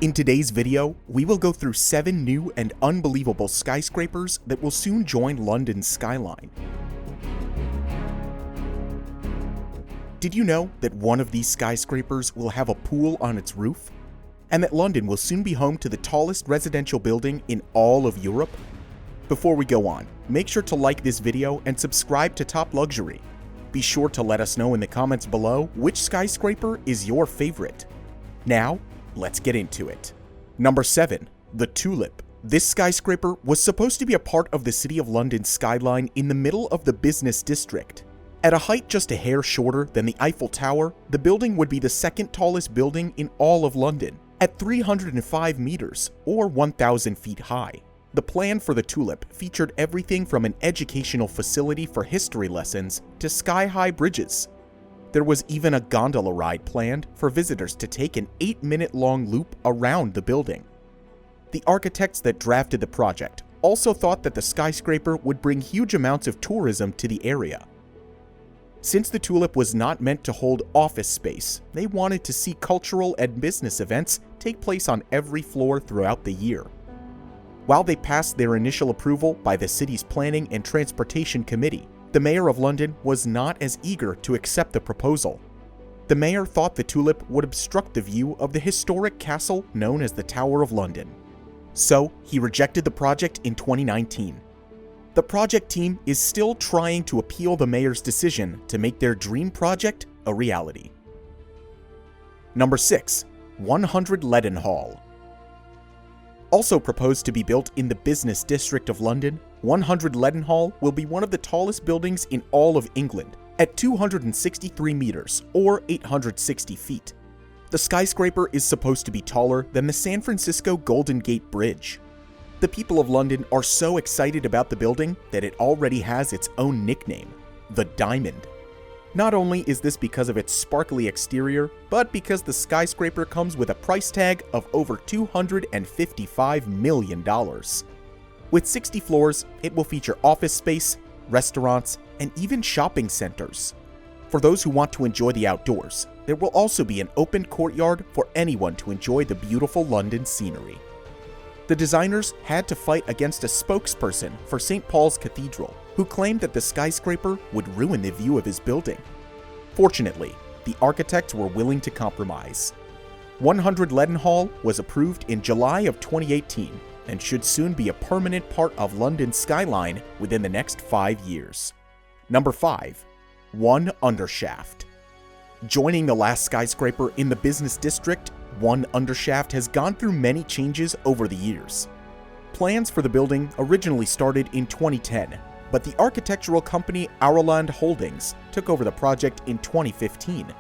In today's video, we will go through 7 new and unbelievable skyscrapers that will soon join London's skyline. Did you know that one of these skyscrapers will have a pool on its roof? And that London will soon be home to the tallest residential building in all of Europe? Before we go on, make sure to like this video and subscribe to Top Luxury. Be sure to let us know in the comments below which skyscraper is your favorite. Now, let's get into it. Number 7. The Tulip. This skyscraper was supposed to be a part of the City of London's skyline in the middle of the business district. At a height just a hair shorter than the Eiffel Tower, the building would be the second tallest building in all of London, at 305 meters, or 1,000 feet high. The plan for the Tulip featured everything from an educational facility for history lessons to sky-high bridges. There was even a gondola ride planned for visitors to take an 8-minute-long loop around the building. The architects that drafted the project also thought that the skyscraper would bring huge amounts of tourism to the area. Since the Tulip was not meant to hold office space, they wanted to see cultural and business events take place on every floor throughout the year. While they passed their initial approval by the city's Planning and Transportation Committee, the Mayor of London was not as eager to accept the proposal. The mayor thought the Tulip would obstruct the view of the historic castle known as the Tower of London. So, he rejected the project in 2019. The project team is still trying to appeal the mayor's decision to make their dream project a reality. Number 6. 100 Leadenhall. Also proposed to be built in the business district of London, 100 Leadenhall will be one of the tallest buildings in all of England, at 263 meters, or 860 feet. The skyscraper is supposed to be taller than the San Francisco Golden Gate Bridge. The people of London are so excited about the building that it already has its own nickname, the Diamond. Not only is this because of its sparkly exterior, but because the skyscraper comes with a price tag of over $255 million. With 60 floors, it will feature office space, restaurants, and even shopping centers. For those who want to enjoy the outdoors, there will also be an open courtyard for anyone to enjoy the beautiful London scenery. The designers had to fight against a spokesperson for St. Paul's Cathedral, who claimed that the skyscraper would ruin the view of his building. Fortunately, the architects were willing to compromise. 100 Leadenhall was approved in July of 2018 and should soon be a permanent part of London's skyline within the next 5 years. Number 5. 1 Undershaft. Joining the last skyscraper in the business district, 1 Undershaft has gone through many changes over the years. Plans for the building originally started in 2010, but the architectural company Auerland Holdings took over the project in 2015.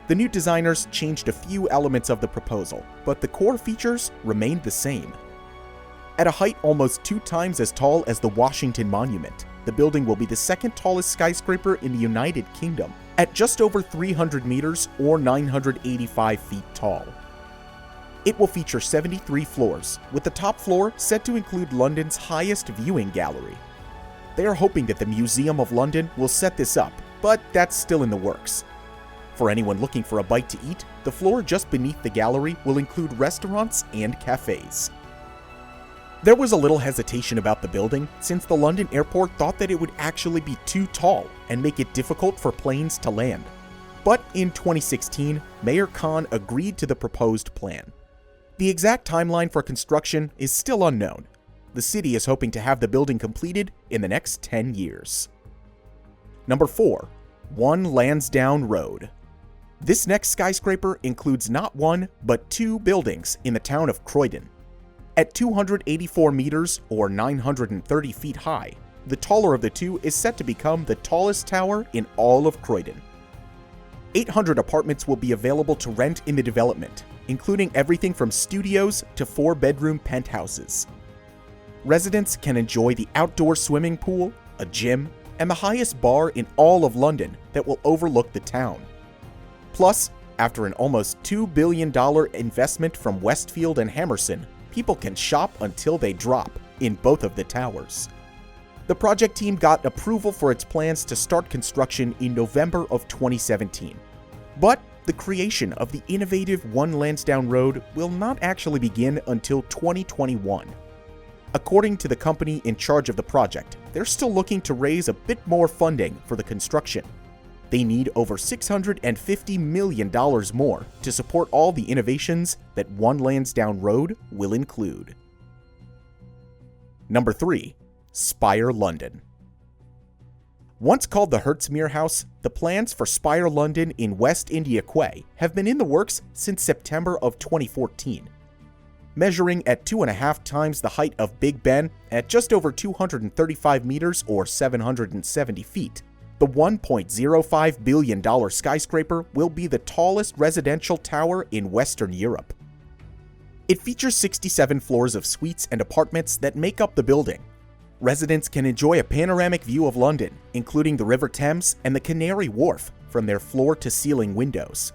The new designers changed a few elements of the proposal, but the core features remained the same. At a height almost 2 times as tall as the Washington Monument, the building will be the second tallest skyscraper in the United Kingdom, at just over 300 meters or 985 feet tall. It will feature 73 floors, with the top floor set to include London's highest viewing gallery. They are hoping that the Museum of London will set this up, but that's still in the works. For anyone looking for a bite to eat, the floor just beneath the gallery will include restaurants and cafes. There was a little hesitation about the building since the London airport thought that it would actually be too tall and make it difficult for planes to land. But in 2016, Mayor Khan agreed to the proposed plan. The exact timeline for construction is still unknown. The city is hoping to have the building completed in the next 10 years. Number 4. 1 Lansdowne Road. This next skyscraper includes not 1, but 2 buildings in the town of Croydon. At 284 meters or 930 feet high, the taller of the 2 is set to become the tallest tower in all of Croydon. 800 apartments will be available to rent in the development, including everything from studios to 4-bedroom penthouses. Residents can enjoy the outdoor swimming pool, a gym, and the highest bar in all of London that will overlook the town. Plus, after an almost $2 billion investment from Westfield and Hammerson, people can shop until they drop in both of the towers. The project team got approval for its plans to start construction in November of 2017. But the creation of the innovative One Lansdowne Road will not actually begin until 2021. According to the company in charge of the project, they're still looking to raise a bit more funding for the construction. They need over $650 million more to support all the innovations that One Lansdowne Road will include. Number 3. Spire London. Once called the Hertzmere House, the plans for Spire London in West India Quay have been in the works since September of 2014. Measuring at 2.5 times the height of Big Ben at just over 235 meters or 770 feet, the $1.05 billion skyscraper will be the tallest residential tower in Western Europe. It features 67 floors of suites and apartments that make up the building. Residents can enjoy a panoramic view of London, including the River Thames and the Canary Wharf, from their floor-to-ceiling windows.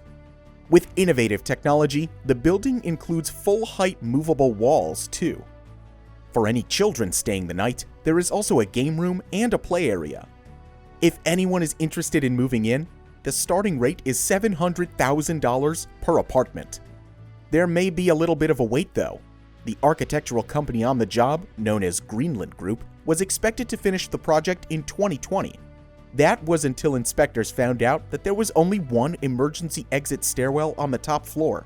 With innovative technology, the building includes full-height movable walls, too. For any children staying the night, there is also a game room and a play area. If anyone is interested in moving in, the starting rate is $700,000 per apartment. There may be a little bit of a wait, though. The architectural company on the job, known as Greenland Group, was expected to finish the project in 2020. That was until inspectors found out that there was only one emergency exit stairwell on the top floor.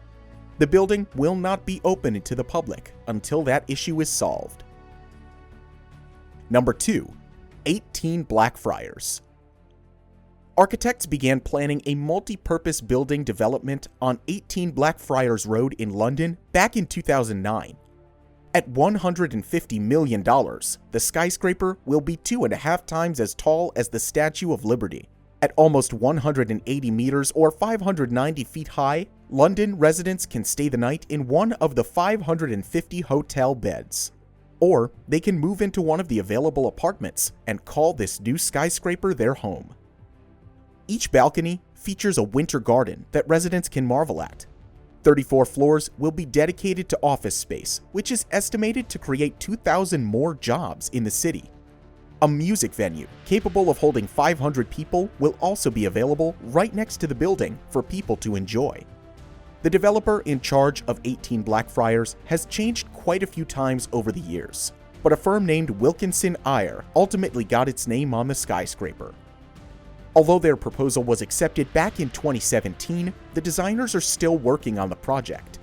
The building will not be open to the public until that issue is solved. Number 2. 18 Blackfriars. Architects began planning a multi-purpose building development on 18 Blackfriars Road in London back in 2009. At $150 million, the skyscraper will be 2.5 times as tall as the Statue of Liberty. At almost 180 meters or 590 feet high, London residents can stay the night in one of the 550 hotel beds. Or they can move into one of the available apartments and call this new skyscraper their home. Each balcony features a winter garden that residents can marvel at. 34 floors will be dedicated to office space, which is estimated to create 2,000 more jobs in the city. A music venue capable of holding 500 people will also be available right next to the building for people to enjoy. The developer in charge of 18 Blackfriars has changed quite a few times over the years, but a firm named Wilkinson Eyre ultimately got its name on the skyscraper. Although their proposal was accepted back in 2017, the designers are still working on the project.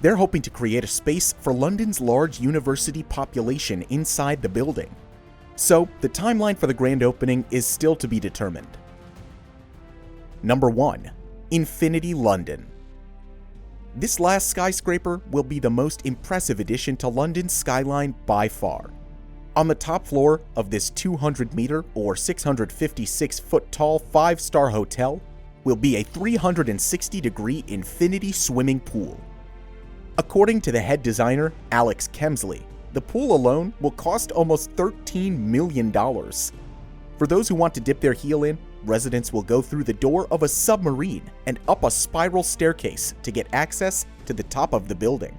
They're hoping to create a space for London's large university population inside the building. So, the timeline for the grand opening is still to be determined. Number 1. Infinity London. This last skyscraper will be the most impressive addition to London's skyline by far. On the top floor of this 200-meter or 656-foot tall 5-star hotel will be a 360-degree infinity swimming pool. According to the head designer, Alex Kemsley, the pool alone will cost almost $13 million. For those who want to dip their heel in, residents will go through the door of a submarine and up a spiral staircase to get access to the top of the building.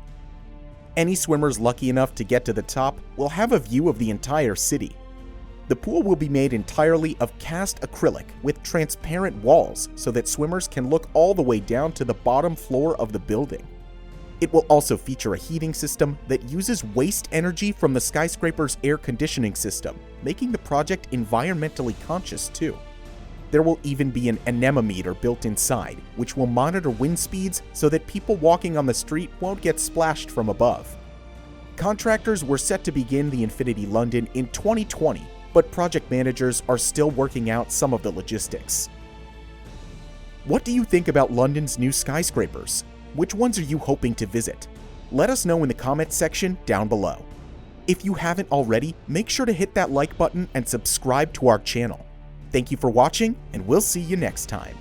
Any swimmers lucky enough to get to the top will have a view of the entire city. The pool will be made entirely of cast acrylic with transparent walls so that swimmers can look all the way down to the bottom floor of the building. It will also feature a heating system that uses waste energy from the skyscraper's air conditioning system, making the project environmentally conscious too. There will even be an anemometer built inside, which will monitor wind speeds so that people walking on the street won't get splashed from above. Contractors were set to begin the Infinity London in 2020, but project managers are still working out some of the logistics. What do you think about London's new skyscrapers? Which ones are you hoping to visit? Let us know in the comments section down below. If you haven't already, make sure to hit that like button and subscribe to our channel. Thank you for watching, and we'll see you next time.